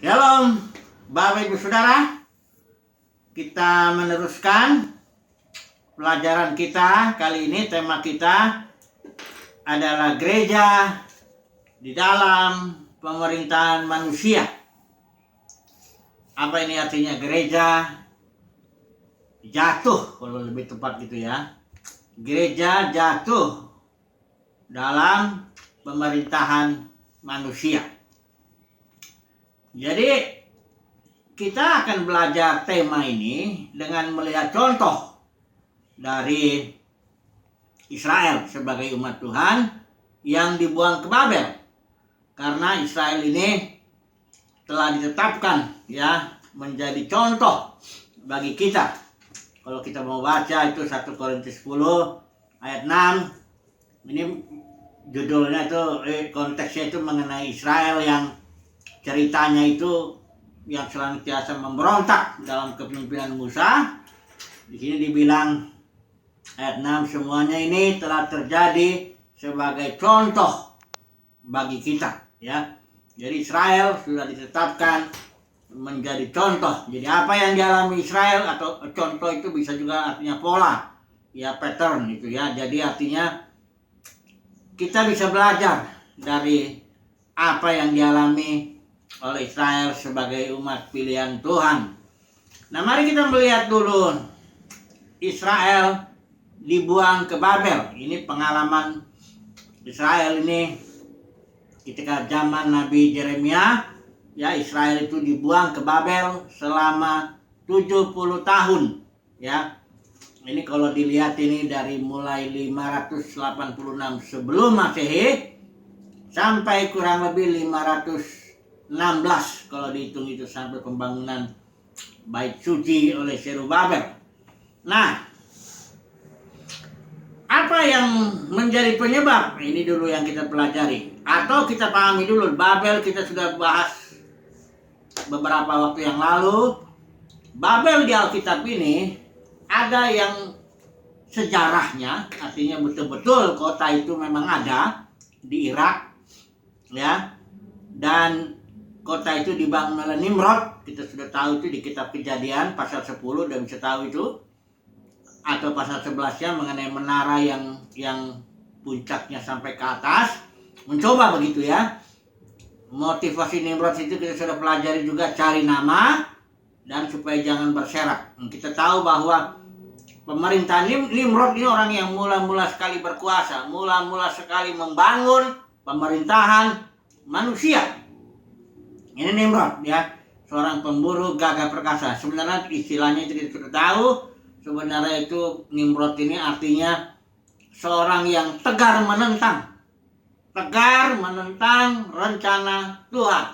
Shalom, Bapak Ibu Saudara. Kita meneruskan pelajaran kita. Kali ini tema kita adalah gereja di dalam pemerintahan manusia. Apa ini artinya gereja jatuh, kalau lebih tepat gitu ya. Gereja jatuh dalam pemerintahan manusia. Jadi kita akan belajar tema ini dengan melihat contoh dari Israel sebagai umat Tuhan yang dibuang ke Babel. Karena Israel ini telah ditetapkan ya menjadi contoh bagi kita. Kalau kita mau baca itu 1 Korintus 10 ayat 6. Ini judulnya itu konteksnya itu mengenai Israel yang ceritanya itu yang senantiasa memberontak dalam kepemimpinan Musa. Di sini dibilang ayat 6, semuanya ini telah terjadi sebagai contoh bagi kita ya. Jadi Israel sudah ditetapkan menjadi contoh. Jadi apa yang dialami Israel atau contoh itu bisa juga artinya pola ya, pattern itu ya. Jadi artinya kita bisa belajar dari apa yang dialami oleh Israel sebagai umat pilihan Tuhan. Nah, mari kita melihat dulu Israel dibuang ke Babel. Ini pengalaman Israel ini ketika zaman Nabi Yeremia ya. Israel itu dibuang ke Babel selama 70 tahun ya. Ini kalau dilihat ini dari mulai 586 sebelum Masehi sampai kurang lebih 516 kalau dihitung itu sampai pembangunan Bait Suci oleh Zerubabel. Nah, apa yang menjadi penyebab? Ini dulu yang kita pelajari atau kita pahami dulu. Babel kita sudah bahas beberapa waktu yang lalu. Babel di Alkitab ini ada yang sejarahnya, artinya betul-betul kota itu memang ada di Irak ya. Dan kota itu dibangun oleh Nimrod. Kita sudah tahu itu di kitab Kejadian pasal 10, udah bisa tahu itu. Atau pasal 11-nya mengenai menara yang puncaknya sampai ke atas. Mencoba begitu ya. Motivasi Nimrod itu kita sudah pelajari juga, cari nama dan supaya jangan berserak. Kita tahu bahwa pemerintah Nimrod ini orang yang mula-mula sekali berkuasa, mula-mula sekali membangun pemerintahan manusia. Ini Nimrod ya, seorang pemburu gagah perkasa. Sebenarnya istilahnya itu kita sudah tahu. Sebenarnya itu Nimrod ini artinya seorang yang tegar menentang rencana Tuhan.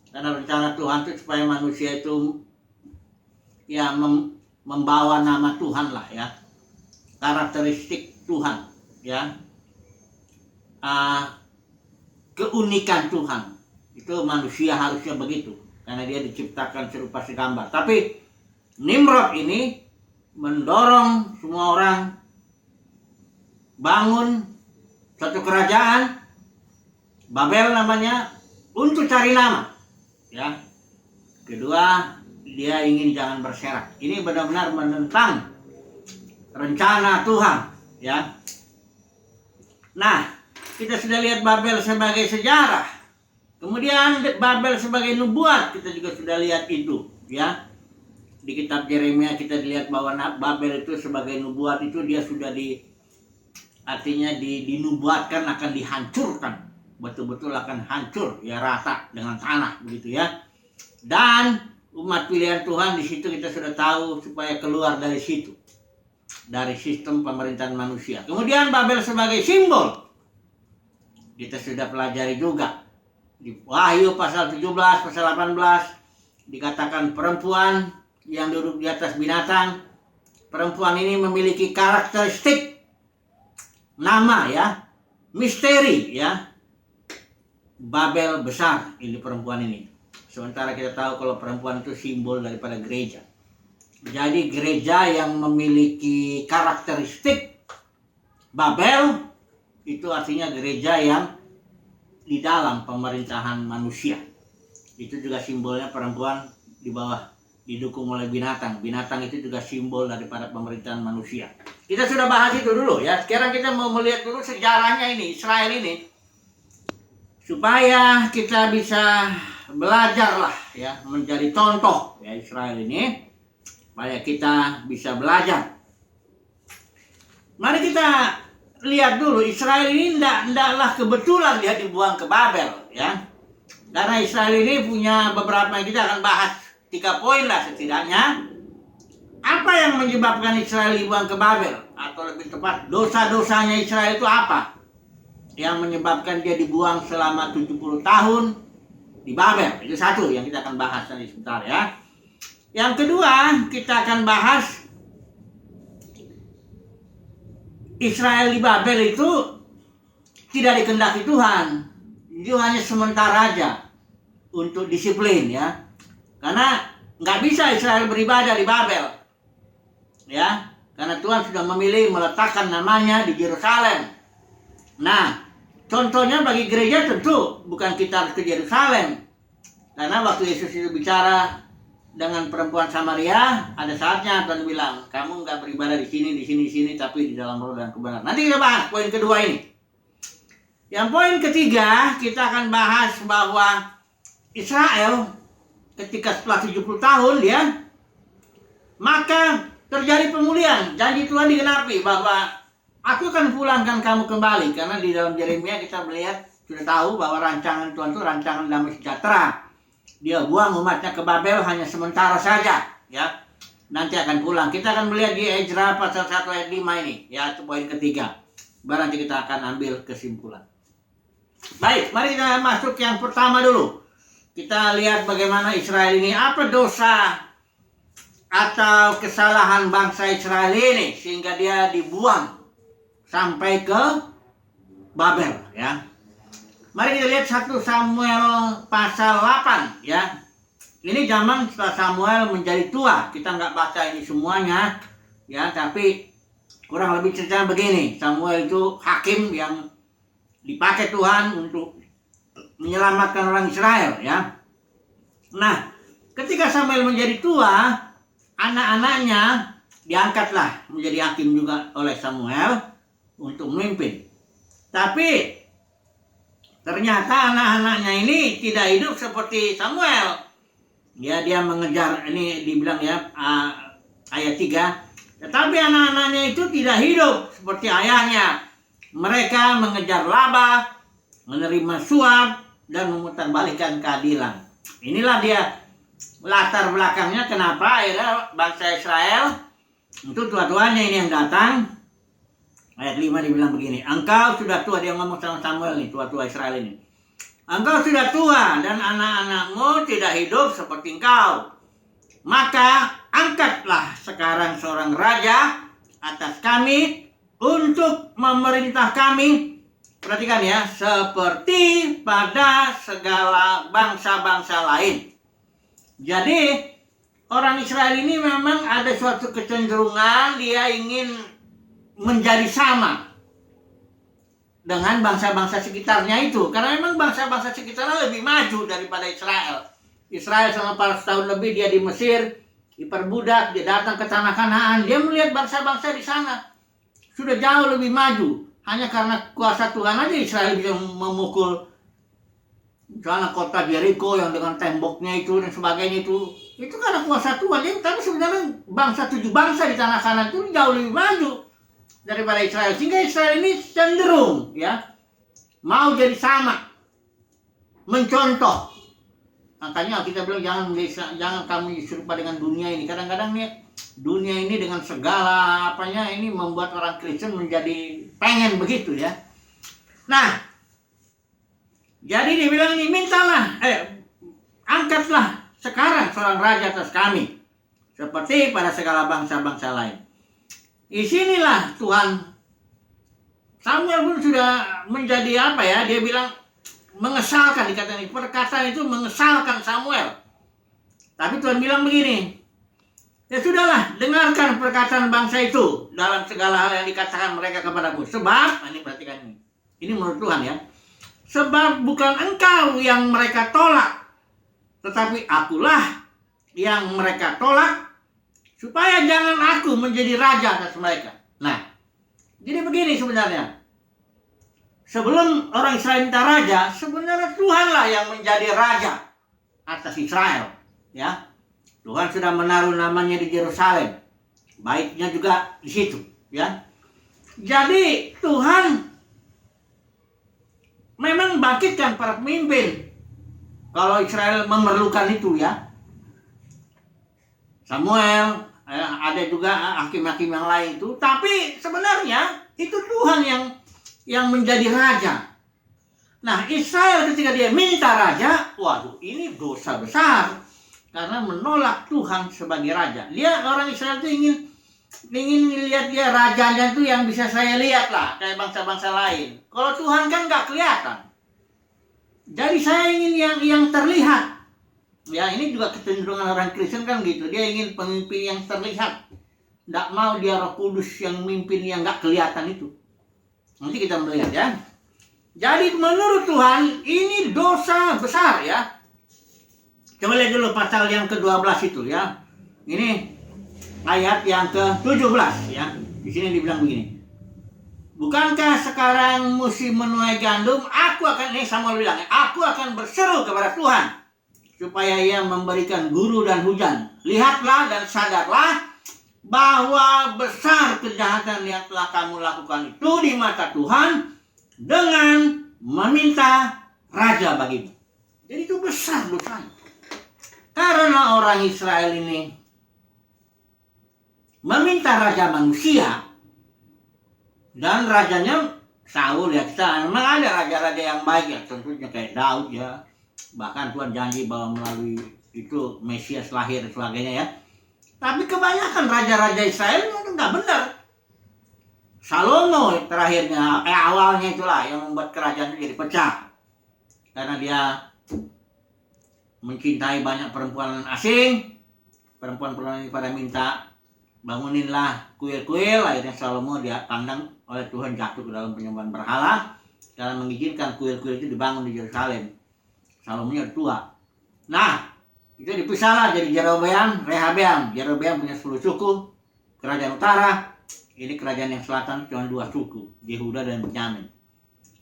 Karena rencana Tuhan itu supaya manusia itu ya membawa nama Tuhan lah ya, karakteristik Tuhan ya, keunikan Tuhan. Itu manusia harusnya begitu, karena dia diciptakan serupa segambar. Tapi Nimrod ini mendorong semua orang bangun satu kerajaan, Babel namanya, untuk cari nama ya. Kedua, dia ingin jangan berserak. Ini benar-benar menentang rencana Tuhan ya. Nah, kita sudah lihat Babel sebagai sejarah. Kemudian Babel sebagai nubuat, kita juga sudah lihat itu ya. Di kitab Yeremia kita lihat bahwa Babel itu sebagai nubuat itu dia sudah artinya dinubuatkan akan dihancurkan. Betul-betul akan hancur ya, rata dengan tanah begitu ya. Dan umat pilihan Tuhan di situ kita sudah tahu supaya keluar dari situ, dari sistem pemerintahan manusia. Kemudian Babel sebagai simbol kita sudah pelajari juga. Di Wahyu pasal 17, pasal 18 dikatakan perempuan yang duduk di atas binatang. Perempuan ini memiliki karakteristik nama ya, misteri ya. Babel besar ini perempuan ini. Sementara kita tahu kalau perempuan itu simbol daripada gereja. Jadi gereja yang memiliki karakteristik Babel itu artinya gereja yang di dalam pemerintahan manusia. Itu juga simbolnya perempuan di bawah didukung oleh binatang. Binatang itu juga simbol daripada pemerintahan manusia. Kita sudah bahas itu dulu ya. Sekarang kita mau melihat dulu sejarahnya ini, Israel ini. Supaya kita bisa belajar lah ya, menjadi contoh ya Israel ini. Supaya kita bisa belajar. Mari kita lihat dulu, Israel ini ndaklah kebetulan dia dibuang ke Babel ya. Karena Israel ini punya beberapa yang kita akan bahas 3 poin lah setidaknya. Apa yang menyebabkan Israel dibuang ke Babel? Atau lebih tepat, dosa-dosanya Israel itu apa? Yang menyebabkan dia dibuang selama 70 tahun di Babel. Itu satu yang kita akan bahas nanti sebentar ya. Yang kedua, kita akan bahas Israel di Babel itu tidak dikehendaki Tuhan. Itu hanya sementara aja untuk disiplin ya. Karena nggak bisa Israel beribadah di Babel. Ya, karena Tuhan sudah memilih meletakkan namanya di Yerusalem. Nah, contohnya bagi gereja tentu bukan kita harus ke Yerusalem. Karena waktu Yesus itu bicara dengan perempuan Samaria, ada saatnya Tuhan bilang, kamu nggak beribadah di sini, tapi di dalam roh dan kebenaran. Nanti kita bahas poin kedua ini. Yang poin ketiga, kita akan bahas bahwa Israel ketika setelah 70 tahun ya, maka terjadi pemulihan. Janji Tuhan digenapi bahwa aku akan pulangkan kamu kembali. Karena di dalam Yeremia kita melihat, sudah tahu bahwa rancangan Tuhan itu rancangan damai sejahtera. Dia buang umatnya ke Babel hanya sementara saja ya. Nanti akan pulang. Kita akan melihat di Ezra pasal 1 ayat 5 ini ya, itu poin ketiga. Baru nanti kita akan ambil kesimpulan. Baik, mari kita masuk yang pertama dulu. Kita lihat bagaimana Israel ini, apa dosa atau kesalahan bangsa Israel ini sehingga dia dibuang sampai ke Babel ya. Mari kita lihat 1 Samuel pasal 8 ya. Ini zaman setelah Samuel menjadi tua. Kita nggak baca ini semuanya ya, tapi kurang lebih ceritanya begini. Samuel itu hakim yang dipakai Tuhan untuk menyelamatkan orang Israel ya. Nah, ketika Samuel menjadi tua, anak-anaknya diangkatlah menjadi hakim juga oleh Samuel untuk memimpin. Tapi ternyata anak-anaknya ini tidak hidup seperti Samuel. Ya, dia mengejar, ini dibilang ya ayat 3. Tetapi anak-anaknya itu tidak hidup seperti ayahnya. Mereka mengejar laba, menerima suap, dan memutarbalikkan keadilan. Inilah dia latar belakangnya kenapa akhirnya bangsa Israel itu tua-tuanya ini yang datang. Ayat 5 dibilang begini, engkau sudah tua, dia ngomong sama Samuel nih, tua-tua Israel ini. Engkau sudah tua dan anak-anakmu tidak hidup seperti engkau. Maka angkatlah sekarang seorang raja atas kami untuk memerintah kami, perhatikan ya, seperti pada segala bangsa-bangsa lain. Jadi orang Israel ini memang ada suatu kecenderungan dia ingin menjadi sama dengan bangsa-bangsa sekitarnya itu. Karena memang bangsa-bangsa sekitarnya lebih maju daripada Israel. Israel selama 400 tahun lebih dia di Mesir, diperbudak, dia datang ke tanah Kanaan. Dia melihat bangsa-bangsa di sana sudah jauh lebih maju. Hanya karena kuasa Tuhan aja Israel bisa memukul misalnya kota Jericho yang dengan temboknya itu dan sebagainya itu karena kuasa Tuhan ya. Tapi sebenarnya 7 bangsa di tanah Kanaan itu jauh lebih maju daripada Israel. Sehingga Israel ini cenderung ya mau jadi sama, mencontoh. Makanya kita bilang jangan kamu serupa dengan dunia ini. Kadang-kadang nih dunia ini dengan segala apanya ini membuat orang Kristen menjadi pengen begitu ya. Nah, jadi dibilang ini mintalah, angkatlah sekarang seorang raja atas kami seperti pada segala bangsa-bangsa lain. Di sinilah Tuhan, Samuel pun sudah menjadi apa ya, dia bilang mengesalkan, dikatakan perkataan itu mengesalkan Samuel. Tapi Tuhan bilang begini, ya sudahlah, dengarkan perkataan bangsa itu dalam segala hal yang dikatakan mereka kepadamu. Sebab, ini perhatikan ini menurut Tuhan ya, sebab bukan engkau yang mereka tolak, tetapi akulah yang mereka tolak, supaya jangan aku menjadi raja atas mereka. Nah, jadi begini sebenarnya. Sebelum orang Israel minta raja, sebenarnya Tuhanlah yang menjadi raja atas Israel. Ya, Tuhan sudah menaruh namanya di Yerusalem, baiknya juga di situ. Ya, jadi Tuhan memang bangkitkan para pemimpin kalau Israel memerlukan itu, ya. Samuel, ada juga hakim-hakim yang lain itu. Tapi sebenarnya itu Tuhan yang menjadi raja. Nah, Israel ketika dia minta raja, waduh, ini dosa besar karena menolak Tuhan sebagai raja. Dia, orang Israel itu ingin lihat dia rajanya itu yang bisa saya lihat lah, kayak bangsa-bangsa lain. Kalau Tuhan kan nggak kelihatan. Jadi saya ingin yang terlihat. Ya, ini juga kecenderungan orang Kristen kan gitu. Dia ingin pemimpin yang terlihat. Nggak mau dia Roh Kudus yang mimpin yang nggak kelihatan itu. Nanti kita melihat, ya. Jadi menurut Tuhan ini dosa besar, ya. Coba lihat dulu pasal yang ke-12 itu, ya. Ini ayat yang ke-17, ya. Di sini dibilang begini. Bukankah sekarang musim menuai gandum? Ini Samuel bilang, aku akan berseru kepada Tuhan supaya ia memberikan guru dan hujan. Lihatlah dan sadarlah bahwa besar kejahatan yang telah kamu lakukan itu di mata Tuhan dengan meminta raja bagimu. Jadi itu besar dosanya. Karena orang Israel ini meminta raja manusia, dan rajanya Saul, ya. Kita memang ada raja-raja yang baik, ya, tentunya kayak Daud, ya. Bahkan Tuhan janji bahwa melalui itu Mesias lahir dan sebagainya, ya. Tapi kebanyakan raja-raja Israel itu nggak benar. Salomo terakhirnya, awalnya itulah yang membuat kerajaan itu jadi pecah. Karena dia mencintai banyak perempuan asing. Perempuan-perempuan ini pada minta, banguninlah kuil-kuil. Akhirnya Salomo dia pandang oleh Tuhan jatuh ke dalam penyembahan berhala karena mengizinkan kuil-kuil itu dibangun di Yerusalem. Salomonya tua. Nah, itu dipisahlah jadi Jerobeam, Rehabeam. Jerobeam punya 10 suku, kerajaan utara. Ini kerajaan yang selatan cuma 2 suku, Yehuda dan Benyamin.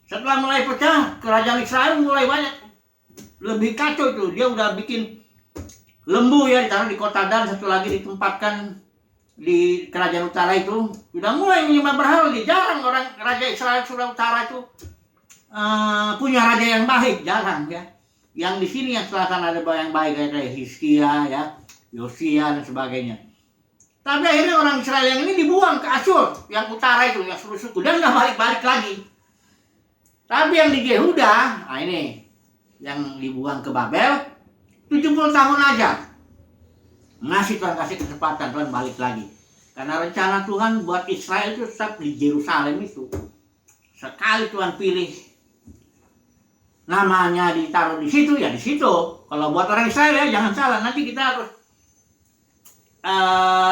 Setelah mulai pecah, kerajaan Israel mulai banyak. Lebih kacau itu, dia udah bikin lembu, ya, ditaruh di kota Dan, satu lagi ditempatkan di kerajaan utara itu. Udah mulai menyembah berhala. Jarang orang raja Israel sudah utara itu punya raja yang baik, jarang, ya. Yang di sini yang selatan ada yang baik kayak Hizkia, ya, Yosia dan sebagainya. Tapi akhirnya orang Israel yang ini dibuang ke Asyur, yang utara itu, yang 10 suku, dan nggak balik-balik lagi. Tapi yang di Yehuda, nah ini yang dibuang ke Babel, 70 tahun aja. Masih Tuhan kasih kesempatan, Tuhan balik lagi. Karena rencana Tuhan buat Israel itu tetap di Yerusalem itu. Sekali Tuhan pilih namanya ditaruh di situ, ya di situ. Kalau buat orang Israel, ya jangan salah, nanti kita harus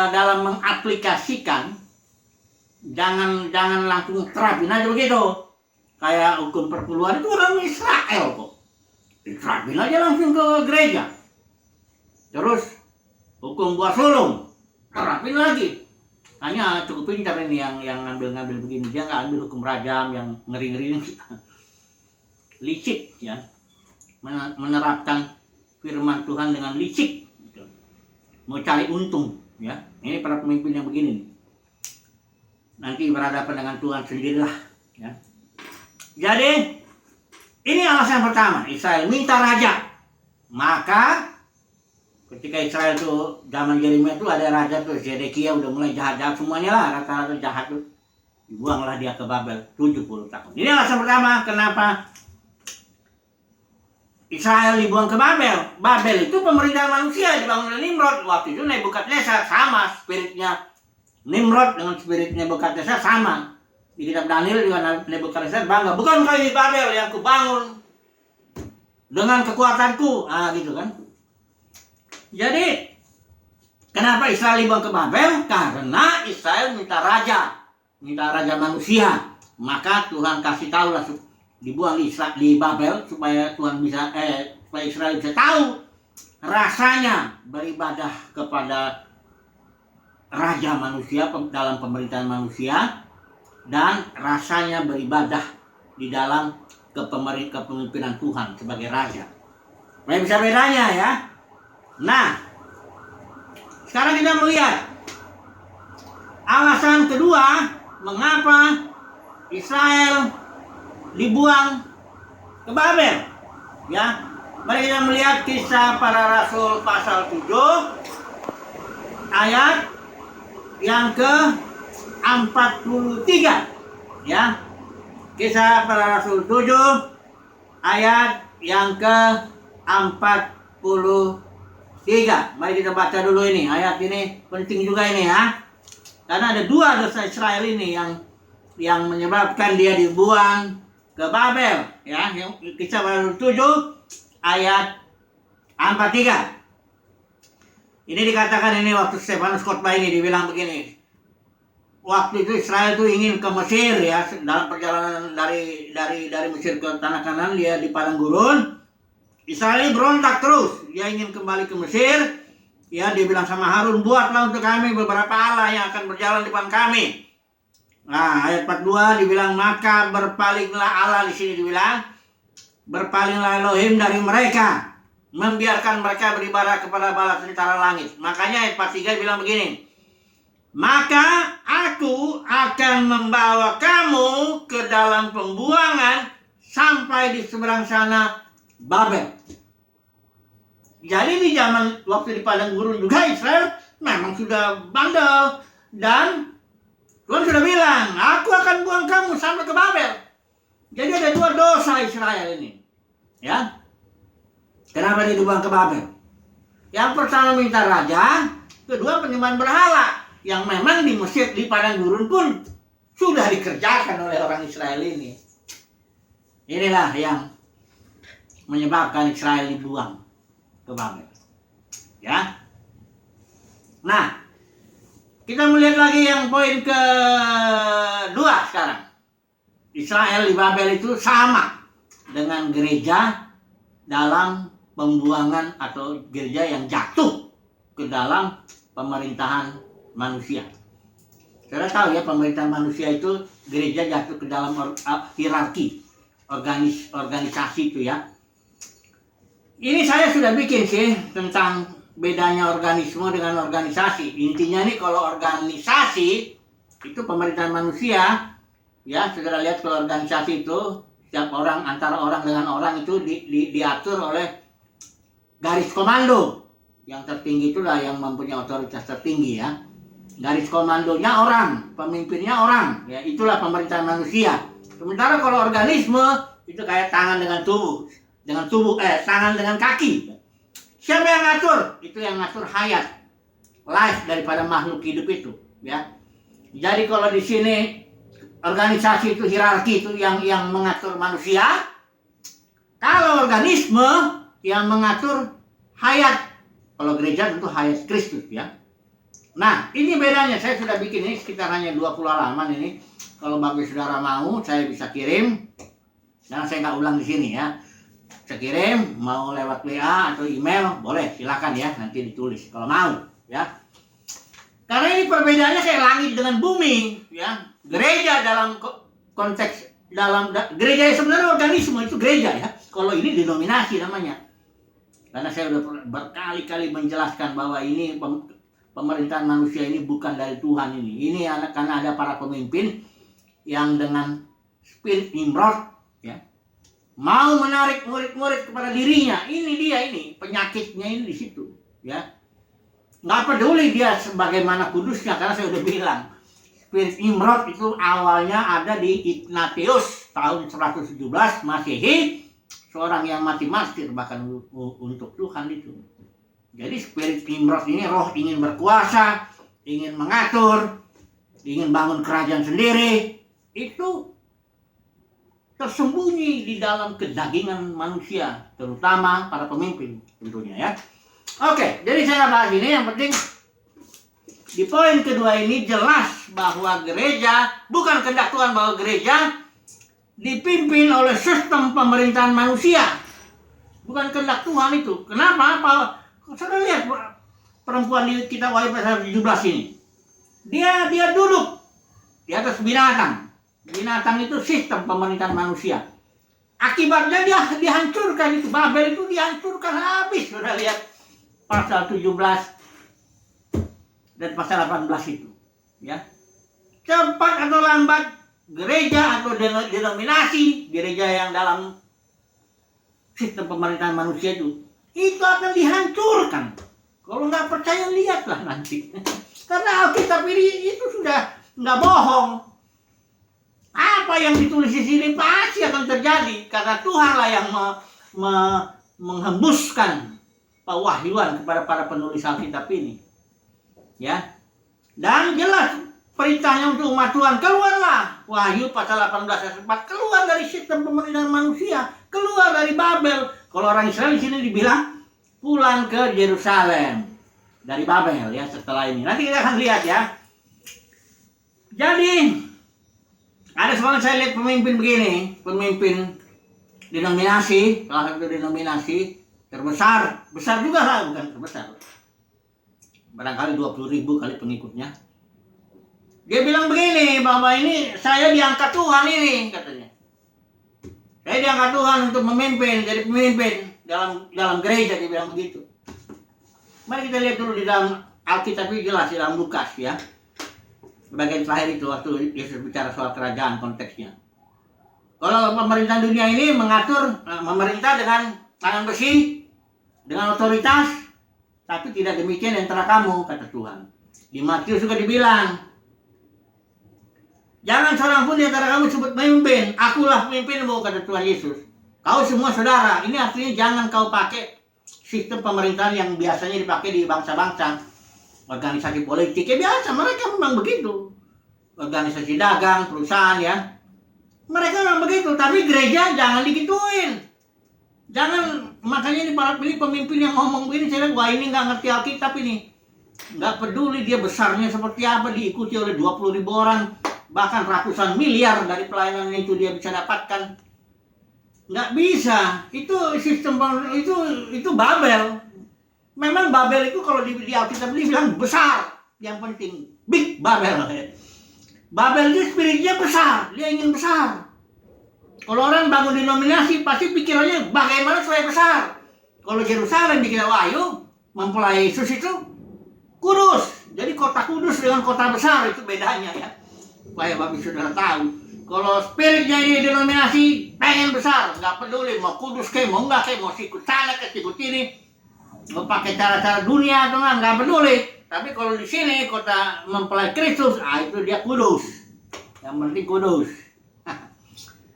dalam mengaplikasikan, jangan langsung terapin aja begitu. Kayak hukum perpuluhan itu orang Israel kok. Diterapin aja langsung ke gereja. Terus hukum buah sulung, terapin lagi. Hanya cukup pintar ini yang ngambil begini. Dia nggak ambil hukum rajam yang ngeri-ngeri ini. Licik, ya. Menerapkan firman Tuhan dengan licik. Gitu. Mau cari untung, ya. Ini para pemimpin yang begini. Nanti berhadapan dengan Tuhan sendirilah, ya. Jadi ini alasan pertama, Israel minta raja. Maka ketika Israel tuh zaman Yeremia tuh ada raja tuh Zedekia udah mulai jahat-jahat semuanya lah, rata-rata jahat tuh. Dibuanglah dia ke Babel 70 tahun. Ini alasan pertama kenapa Israel dibuang ke Babel. Babel itu pemerintahan manusia dibangun oleh Nimrod. Waktu itu Nebukadnezar sama spiritnya Nimrod dengan spiritnya Nebukadnezar sama. Di kitab Daniel juga Nebukadnezar bangga. Bukankah ini Babel yang kubangun dengan kekuatanku? Gitu kan. Jadi kenapa Israel dibuang ke Babel? Karena Israel minta raja manusia. Maka Tuhan kasih tahu lah dibuang di Babel supaya Tuhan bisa supaya Israel bisa tahu rasanya beribadah kepada raja manusia dalam pemerintahan manusia, dan rasanya beribadah di dalam kepemimpinan Tuhan sebagai raja. Nah, bisa bedanya ya. Nah, sekarang kita melihat alasan kedua mengapa Israel dibuang ke Babel. Ya, mari kita melihat Kisah Para Rasul pasal 7 ayat yang ke-43. Ya. Kisah Para Rasul 7 ayat yang ke-43. Mari kita baca dulu ini. Ayat ini penting juga ini ya. Karena ada dua dosa Israel ini yang menyebabkan dia dibuang ke Babel, ya. Kisah Para Rasul 7 ayat 43. Ini dikatakan ini waktu Stefanus khotbah ini dibilang begini. Waktu itu Israel itu ingin ke Mesir ya, dalam perjalanan dari Mesir ke tanah Kanan, dia di padang gurun. Israel berontak terus, dia ingin kembali ke Mesir. Ya, dia bilang sama Harun, buatlah untuk kami beberapa Allah yang akan berjalan di depan kami. Nah, ayat 42 dibilang, maka berpalinglah Allah, di sini dibilang, berpalinglah Elohim dari mereka, membiarkan mereka beribadah kepada bala tentara langit. Makanya ayat 43 bilang begini, maka aku akan membawa kamu ke dalam pembuangan sampai di seberang sana Babel. Jadi di zaman waktu di padang gurun juga Israel memang sudah bandel, dan Tuhan sudah bilang, aku akan buang kamu sampai ke Babel. Jadi ada dua dosa Israel ini. Ya. Kenapa dia dibuang ke Babel? Yang pertama minta raja, kedua penyembahan berhala, yang memang di Mesir di padang gurun pun sudah dikerjakan oleh orang Israel ini. Inilah yang menyebabkan Israel dibuang ke Babel. Ya. Nah, kita melihat lagi yang poin kedua sekarang. Israel di Babel itu sama dengan gereja dalam pembuangan atau gereja yang jatuh ke dalam pemerintahan manusia. Saudara tahu ya, pemerintahan manusia itu gereja jatuh ke dalam hierarki, organisasi itu ya. Ini saya sudah bikin sih tentang bedanya organisme dengan organisasi. Intinya nih, kalau organisasi itu pemerintahan manusia, ya saudara lihat kalau organisasi itu setiap orang, antara orang dengan orang itu diatur oleh garis komando. Yang tertinggi itulah yang mempunyai otoritas tertinggi ya. Garis komandonya orang, pemimpinnya orang, ya itulah pemerintahan manusia. Sementara kalau organisme itu kayak tangan dengan tubuh, tangan dengan kaki. Siapa yang ngatur? Itu yang ngatur hayat, life daripada makhluk hidup itu, ya. Jadi kalau di sini organisasi itu hierarki itu yang mengatur manusia, kalau organisme yang mengatur hayat. Kalau gereja tentu hayat Kristus ya. Nah, ini bedanya. Saya sudah bikin ini sekitar hanya 20 halaman ini. Kalau bagi saudara mau, saya bisa kirim. Dan saya nggak ulang di sini ya. Saya kirim, mau lewat WA atau email, boleh, silakan ya, nanti ditulis kalau mau ya. Karena ini perbedaannya kayak langit dengan bumi ya. Gereja dalam konteks gereja sebenarnya organisme itu gereja ya. Kalau ini denominasi namanya. Karena saya sudah berkali-kali menjelaskan bahwa ini pemerintahan manusia ini bukan dari Tuhan ini. Ini karena ada para pemimpin yang dengan spirit Nimrod ya, mau menarik murid-murid kepada dirinya. Ini dia ini penyakitnya ini di situ ya. Nggak peduli dia sebagaimana kudusnya, karena saya sudah bilang spirit Nimrod itu awalnya ada di Ignatius tahun 117 Masehi, seorang yang mati martir bahkan untuk Tuhan itu. Jadi spirit Nimrod ini roh ingin berkuasa, ingin mengatur, ingin bangun kerajaan sendiri, itu tersembunyi di dalam kedagingan manusia, terutama para pemimpin tentunya ya. Oke, jadi saya bahas ini, yang penting di poin kedua ini jelas bahwa gereja, bukan kehendak Tuhan bahwa gereja dipimpin oleh sistem pemerintahan manusia. Bukan kehendak Tuhan itu. Kenapa? Saudara lihat perempuan di kitab Wahyu pasal 17 ini. Dia duduk di atas binatang. Binatang itu sistem pemerintahan manusia. Akibatnya dia dihancurkan itu. Babel itu dihancurkan habis. Sudah lihat pasal 17 dan pasal 18 itu. Ya. Cepat atau lambat gereja atau denominasi, gereja yang dalam sistem pemerintahan manusia itu akan dihancurkan. Kalau nggak percaya lihatlah nanti. Karena Alkitab ini itu sudah nggak bohong. Apa yang ditulis di sini pasti akan terjadi karena Tuhanlah yang menghembuskan pewahyuan kepada para penulis Alkitab ini. Ya. Dan jelas perintahnya untuk umat Tuhan, keluarlah. Wahyu pasal 18 ayat 4, keluar dari sistem pemerintahan manusia, keluar dari Babel. Kalau orang Israel di sini dibilang pulang ke Yerusalem dari Babel ya setelah ini. Nanti kita akan lihat ya. Jadi ada sekarang saya lihat pemimpin begini, pemimpin denominasi, salah satu denominasi terbesar, besar juga lah, bukan terbesar. Barangkali 20.000 kali pengikutnya. Dia bilang begini, bahwa ini saya diangkat Tuhan ini, katanya. Saya diangkat Tuhan untuk memimpin, jadi pemimpin dalam gereja, dia bilang begitu. Mari kita lihat dulu di dalam Alkitab itu jelas di dalam Lukas ya. Bagian terakhir itu waktu Yesus bicara soal kerajaan konteksnya. Kalau pemerintahan dunia ini mengatur, memerintah dengan tangan besi, dengan otoritas, tapi tidak demikian antara kamu, kata Tuhan. Di Matius juga dibilang, jangan seorang pun di antara kamu sebut pemimpin. Akulah pemimpinmu, kata Tuhan Yesus. Kau semua saudara. Ini artinya jangan kau pakai sistem pemerintahan yang biasanya dipakai di bangsa-bangsa. Organisasi politik ya biasa. Mereka memang begitu. Organisasi dagang, perusahaan ya. Mereka memang begitu. Tapi gereja jangan digituin. Jangan, makanya ini para pemimpin yang ngomong begini. Saya bilang, wah ini nggak ngerti Alkitab ini. Nggak peduli dia besarnya seperti apa. Diikuti oleh 20.000 orang. Bahkan ratusan miliar dari pelayanan itu dia bisa dapatkan. Nggak bisa. Itu sistem itu Babel. Memang Babel itu kalau di Alkitab bilang besar. Yang penting big Babel. Babel itu spiritnya besar. Dia ingin besar. Kalau orang bangun denominasi pasti pikirannya bagaimana supaya besar. Kalau Yerusalem di kitab Wahyu mempelai Yesus itu kudus. Jadi kota kudus dengan kota besar itu bedanya ya. Supaya Bapak saudara tahu. Kalau spiritnya ini denominasi pengen besar, nggak peduli mau kudus ke, mau enggak ke, mau sikut sana ke, sikut ini, mau pakai cara-cara dunia atau nggak peduli. Tapi kalau di sini kota mempelai Kristus, itu dia kudus. Yang penting kudus.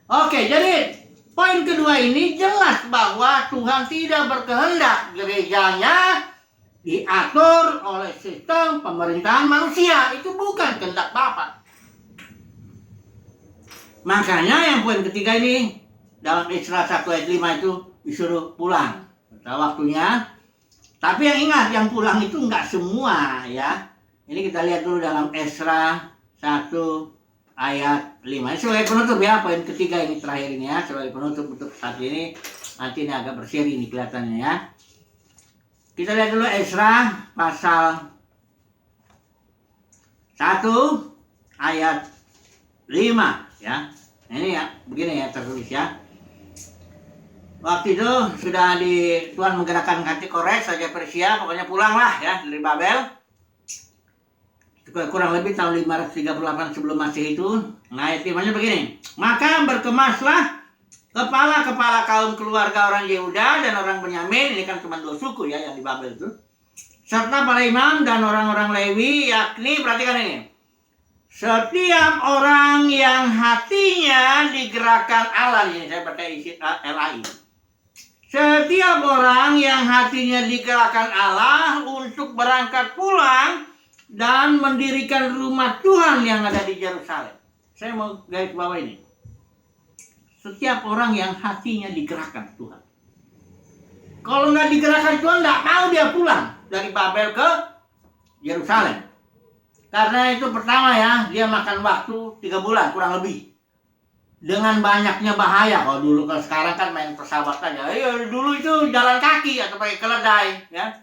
Oke, jadi poin kedua ini jelas bahwa Tuhan tidak berkehendak gerejanya diatur oleh sistem pemerintahan manusia. Itu bukan kehendak Bapa. Makanya yang poin ketiga ini dalam Esra 1 ayat 5 itu disuruh pulang. Sudah waktunya. Tapi yang ingat, yang pulang itu enggak semua ya. Ini kita lihat dulu dalam Esra 1 ayat 5. Ini sebagai penutup ya, poin ketiga ini terakhir ini ya. Sebagai penutup untuk saat ini. Nanti ini agak berseri ini kelihatannya ya. Kita lihat dulu Esra pasal 1 ayat 5. Ya, ini ya, begini ya tertulis ya. Waktu itu sudah Tuhan menggerakkan hati Kores, Raja Persia, pokoknya pulanglah ya dari Babel. Kurang lebih tahun 538 sebelum Masehi itu. Nah, ayat 5-nya begini. Maka berkemaslah kepala-kepala kaum keluarga orang Yehuda dan orang Benyamin, ini kan cuma 2 suku ya yang di Babel itu. Serta para imam dan orang-orang Lewi, yakni perhatikan ini. Setiap orang yang hatinya digerakkan Allah, ini saya pakai isi LAI. Setiap orang yang hatinya digerakkan Allah untuk berangkat pulang dan mendirikan rumah Tuhan yang ada di Yerusalem. Saya mau garis bawah ini. Setiap orang yang hatinya digerakkan Tuhan. Kalau nggak digerakkan Tuhan, nggak mau dia pulang dari Babel ke Yerusalem. Karena itu pertama ya, dia makan waktu 3 bulan kurang lebih. Dengan banyaknya bahaya. Kalau dulu, kalau sekarang kan main pesawat aja. Dulu itu jalan kaki atau pakai keledai ya.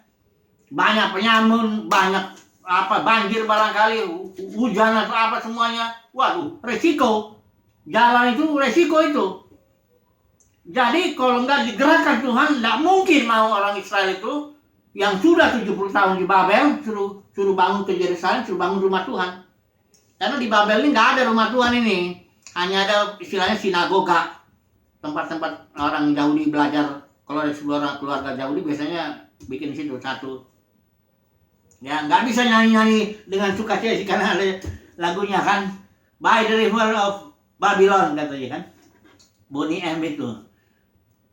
banyak penyamun, banyak banjir barangkali, hujan atau apa semuanya. Waduh, resiko. Jalan itu resiko itu. Jadi kalau nggak digerakkan Tuhan, nggak mungkin mau orang Israel itu yang sudah 70 tahun di Babel suruh bangun ke Yerusalem, suruh bangun rumah Tuhan. Karena di Babel ini nggak ada rumah Tuhan ini, hanya ada istilahnya sinagoga, tempat-tempat orang Yahudi belajar. Kalau ada sebuah keluarga Yahudi biasanya bikin situ satu. Ya nggak bisa nyanyi-nyanyi dengan sukacita karena ada lagunya kan, By the River of Babylon katanya kan, Bonnie M itu.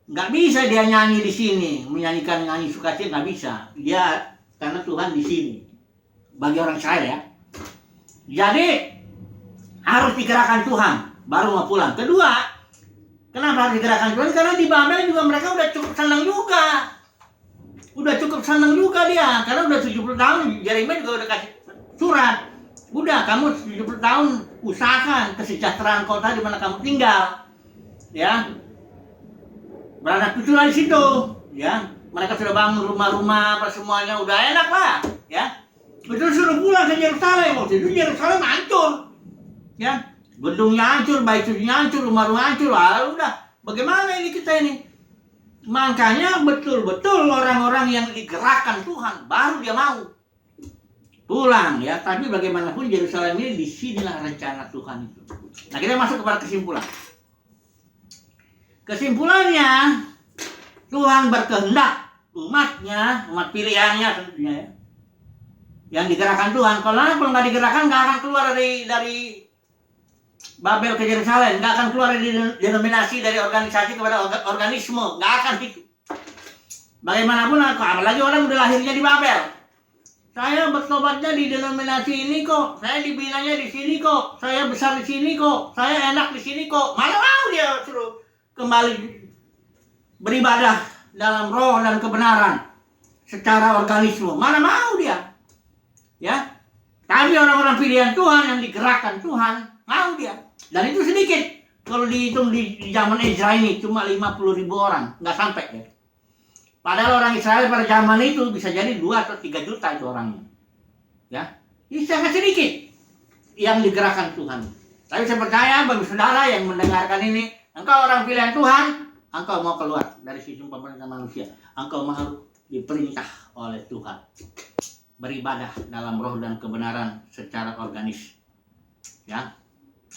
Nggak bisa dia nyanyi di sini, menyanyikan nyanyi sukacita nggak bisa. Dia karena Tuhan di sini. Bagi orang Israel ya. Jadi harus digerakkan Tuhan baru mau pulang. Kedua, kenapa harus digerakkan Tuhan? Karena di Babel juga mereka udah cukup senang juga. Udah cukup senang juga dia, karena udah 70 tahun. Yeremia juga udah kasih surat. Udah, kamu 70 tahun usahakan kesejahteraan kota di mana kamu tinggal. Ya. Beranak cucu di situ, ya. Mereka sudah bangun rumah-rumah apa semuanya, udah enak lah, ya. Betul suruh pulang ke Yerusalem. Waktu itu Yerusalem hancur. Ya. Gedungnya hancur, baik-baiknya hancur, rumah-rumah hancur. Udah, bagaimana ini kita ini? Makanya betul-betul orang-orang yang digerakkan Tuhan baru dia mau pulang ya. Tapi bagaimanapun Yerusalem ini disinilah rencana Tuhan itu. Nah kita masuk kepada kesimpulan. Kesimpulannya Tuhan berkehendak umatnya, umat pilihannya tentunya ya, yang digerakkan Tuhan. Kalau nggak digerakkan nggak akan keluar dari Babel ke Yerusalem, nggak akan keluar dari denominasi, dari organisasi kepada organisme, nggak akan itu. Bagaimanapun apalagi orang udah lahirnya di Babel. Saya bertobatnya di denominasi ini kok, saya dibinanya di sini kok, saya besar di sini kok, saya enak di sini kok. Mana mau dia suruh kembali beribadah dalam roh dan kebenaran secara organisme? Mana mau dia? Ya. Tapi orang-orang pilihan Tuhan yang digerakkan Tuhan, mau dia. Dan itu sedikit. Kalau dihitung di zaman Ezra ini cuma 50.000 orang, nggak sampai ya. Padahal orang Israel pada zaman itu bisa jadi 2 atau 3 juta itu orangnya. Ya. Ini sangat sedikit yang digerakkan Tuhan. Tapi saya percaya bagi saudara yang mendengarkan ini, engkau orang pilihan Tuhan, engkau mau keluar dari sistem pemerintahan manusia. Engkau mau diperintah oleh Tuhan beribadah dalam roh dan kebenaran secara organis. Ya.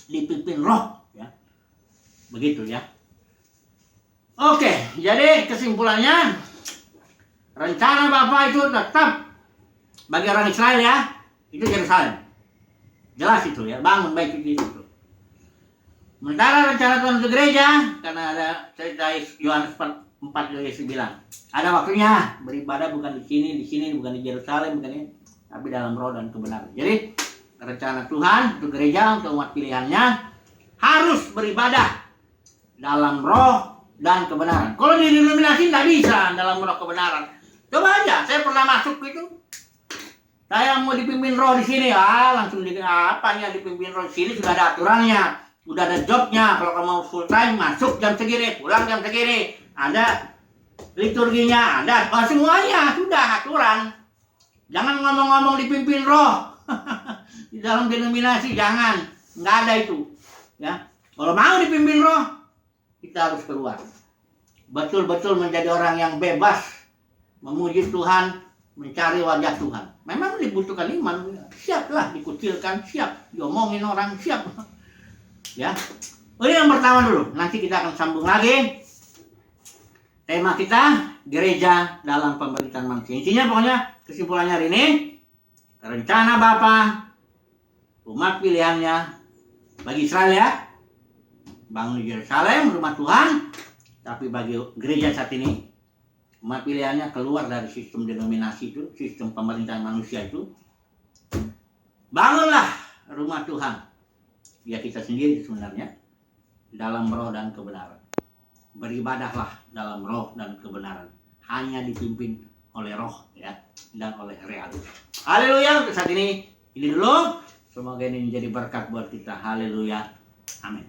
Dipimpin roh ya. Begitu ya. Oke, jadi kesimpulannya rencana Bapa itu tetap bagi orang Israel ya, itu Yerusalem. Jelas itu ya, bangun baik itu. Sementara rencana Tuhan untuk gereja, karena ada cerita Yohanes 4 Yesus bilang, ada waktunya beribadah bukan di sini, bukan di Yerusalem, bukan ini, tapi dalam roh dan kebenaran. Jadi rencana Tuhan untuk gereja, untuk umat pilihannya harus beribadah dalam roh dan kebenaran. Kalau di denominasi tidak bisa dalam roh kebenaran. Coba aja, saya pernah masuk itu. Saya mau dipimpin roh di sini, langsung apanya dipimpin roh di sini sudah ada aturannya, sudah ada jobnya. Kalau kamu full time masuk jam segini, pulang jam segini, ada liturginya, ada semuanya sudah aturan. Jangan ngomong-ngomong dipimpin roh. Di dalam denominasi jangan, nggak ada itu ya. Kalau mau dipimpin roh, kita harus keluar betul-betul menjadi orang yang bebas memuji Tuhan, mencari wajah Tuhan. Memang dibutuhkan iman, siaplah dikucilkan, siap diomongin orang, siap ya. Ini yang pertama dulu, nanti kita akan sambung lagi tema kita gereja dalam pemerintahan manusia. Intinya pokoknya kesimpulannya hari ini, rencana Bapa umat pilihannya bagi Israel ya, bangun di Yerusalem rumah Tuhan. Tapi bagi gereja saat ini, umat pilihannya keluar dari sistem denominasi itu, sistem pemerintahan manusia itu. Bangunlah rumah Tuhan, ya kita sendiri sebenarnya, dalam roh dan kebenaran. Beribadahlah dalam roh dan kebenaran, hanya dipimpin oleh roh ya, dan oleh realita. Haleluya. Untuk saat ini dulu. Semoga ini menjadi berkat buat kita. Haleluya. Amin.